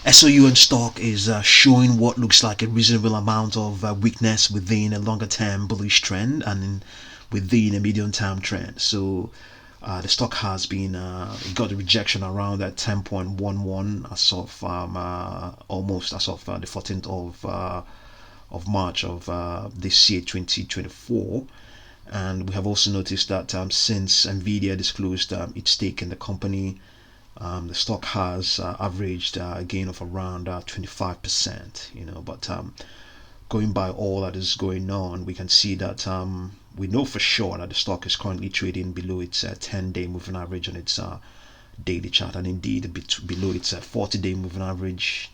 SOUN stock is showing what looks like a reasonable amount of weakness within a longer term bullish trend and within a medium term trend. So the stock has been it got a rejection around at 10.11 as of almost as of the 14th of March of this year 2024. And we have also noticed that since NVDA disclosed its stake in the company, the stock has averaged a gain of around 25%. But going by all that is going on, we can see that we know for sure that the stock is currently trading below its 10-day moving average on its daily chart, and indeed below its 40-day moving average.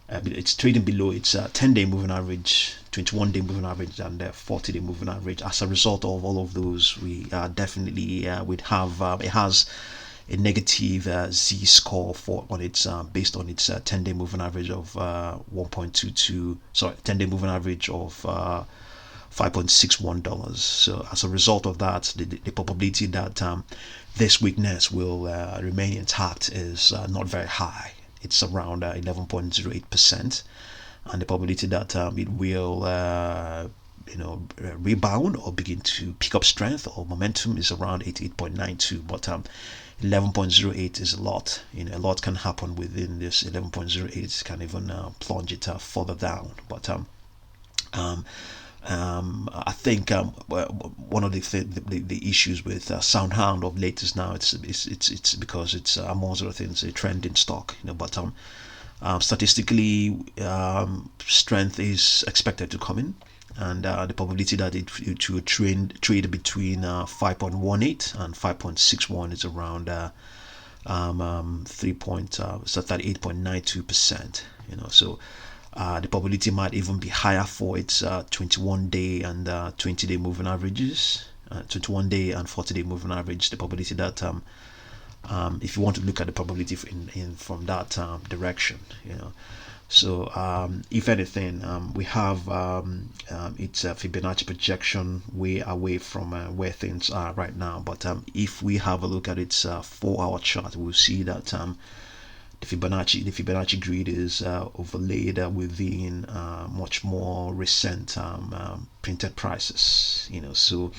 It's trading below its 10-day moving average, 21-day moving average, and 40-day moving average. As a result of all of those, we definitely would have it has a negative Z score for on its based on its 10-day moving average of 1.22. Sorry, 10-day moving average of $5.61. So as a result of that, the probability that this weakness will remain intact is not very high. It's around 11.08%, and the probability that it will rebound or begin to pick up strength or momentum is around 88.92. But 11.08 is a lot. A lot can happen within this 11.08. Can even plunge it further down. But I think one of the issues with SoundHound of late is now it's because it's amongst other things a trending stock. But statistically, strength is expected to come in, and the probability that it will trade between 5.18 and 5.61 is around 38.92%. So the probability might even be higher for its 21-day and 20-day moving averages, 21-day and 40-day moving average. The probability that if you want to look at the probability from that direction, So if anything, we have its Fibonacci projection way away from where things are right now. But if we have a look at its 4-hour chart, we'll see that the Fibonacci grid is overlaid within much more recent printed prices. So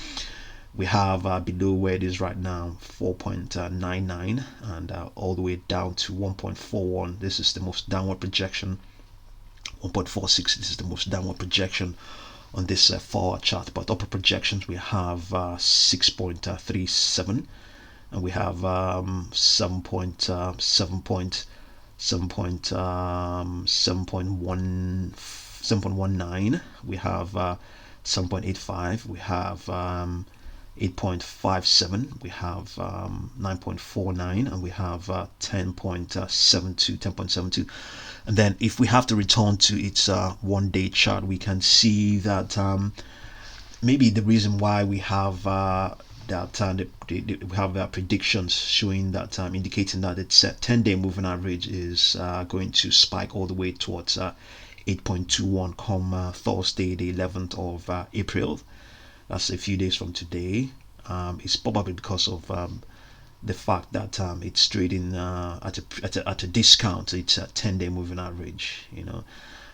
we have below where it is right now 4.99 and all the way down to 1.41. This is the most downward projection. 1.46. This is the most downward projection on this 4-hour chart. But upper projections we have 6.37, and we have 7.19. We have 7.85. We have 8.57, we have 9.49, and we have 10.72. And then if we have to return to its 1-day chart, we can see that maybe the reason why we have we have predictions showing that indicating that its 10-day moving average is going to spike all the way towards 8.21 come Thursday, the 11th of April. That's a few days from today. It's probably because of the fact that it's trading at a discount. It's a 10-day moving average,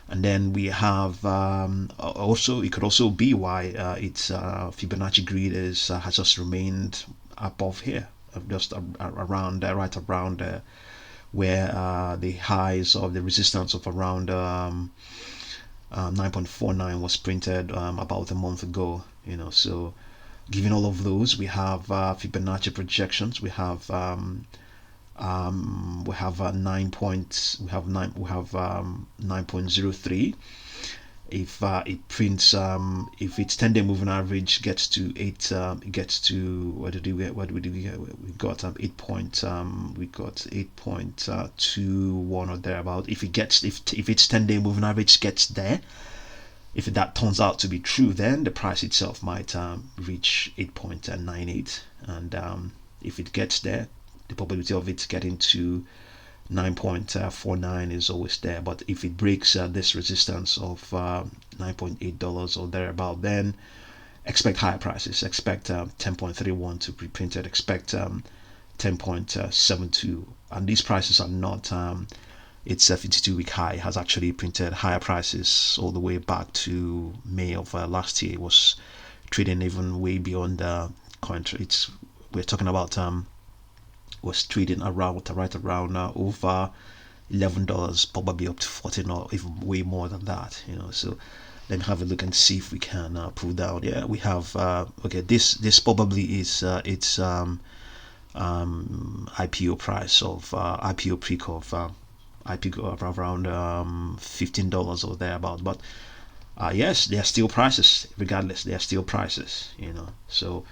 And then we have also it could also be why its Fibonacci grid has just remained above here, just around right around where the highs of the resistance of around 9.49 was printed about a month ago. So given all of those, we have Fibonacci projections. We have 9.03. If it prints, if its 10-day moving average gets to 8, it gets to what did we got 8.21 or thereabout. If its 10-day moving average gets there, if that turns out to be true, then the price itself might reach 8.98, and if it gets there, the probability of it getting to 9.49 is always there. But if it breaks this resistance of $9.8 or thereabout, then expect higher prices. Expect 10.31 to be printed. Expect 10.72, and these prices are not its 52-week high, has actually printed higher prices all the way back to May of last year. It was trading even way beyond the current. We're talking about was trading around right around over $11, probably up to 14 or even way more than that. So let me have a look and see if we can pull down. Yeah, we have okay. This probably is its IPO price of IPO peak of IPO of around $15 or thereabout. But yes, they are still prices. Regardless, they are still prices. So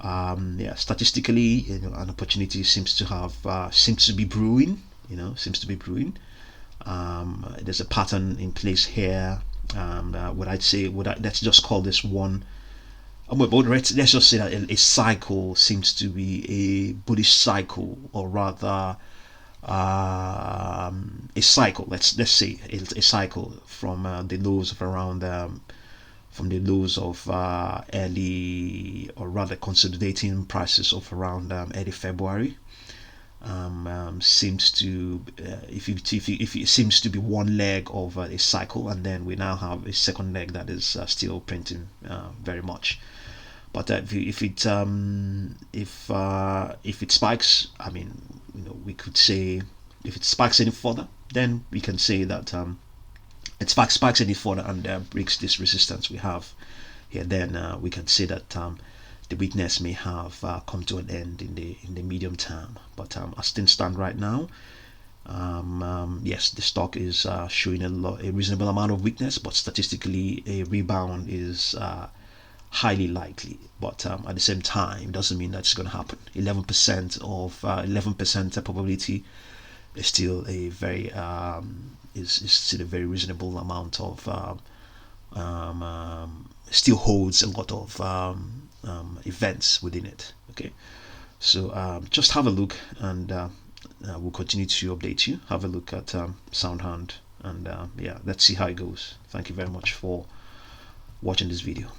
yeah, statistically, an opportunity seems to be brewing. Seems to be brewing. There's a pattern in place here. Let's just call this one. But let's just say that a cycle seems to be a bullish cycle, or rather, a cycle. Let's say a cycle from the lows of around from the lows of early, or rather consolidating prices of around early February. Seems to if it seems to be one leg of a cycle, and then we now have a second leg that is still printing very much. But if it spikes, I mean, we could say if it spikes any further, then we can say that it spikes any further and breaks this resistance we have here. Then we can say that the weakness may have come to an end in the medium term. But as things stand right now, yes, the stock is showing a reasonable amount of weakness, but statistically a rebound is highly likely. But at the same time, doesn't mean that's going to happen. 11% probability is still a very is still a very reasonable amount of still holds a lot of events within it. Okay, so just have a look, and we'll continue to update you. Have a look at SoundHound, and yeah, let's see how it goes. Thank you very much for watching this video.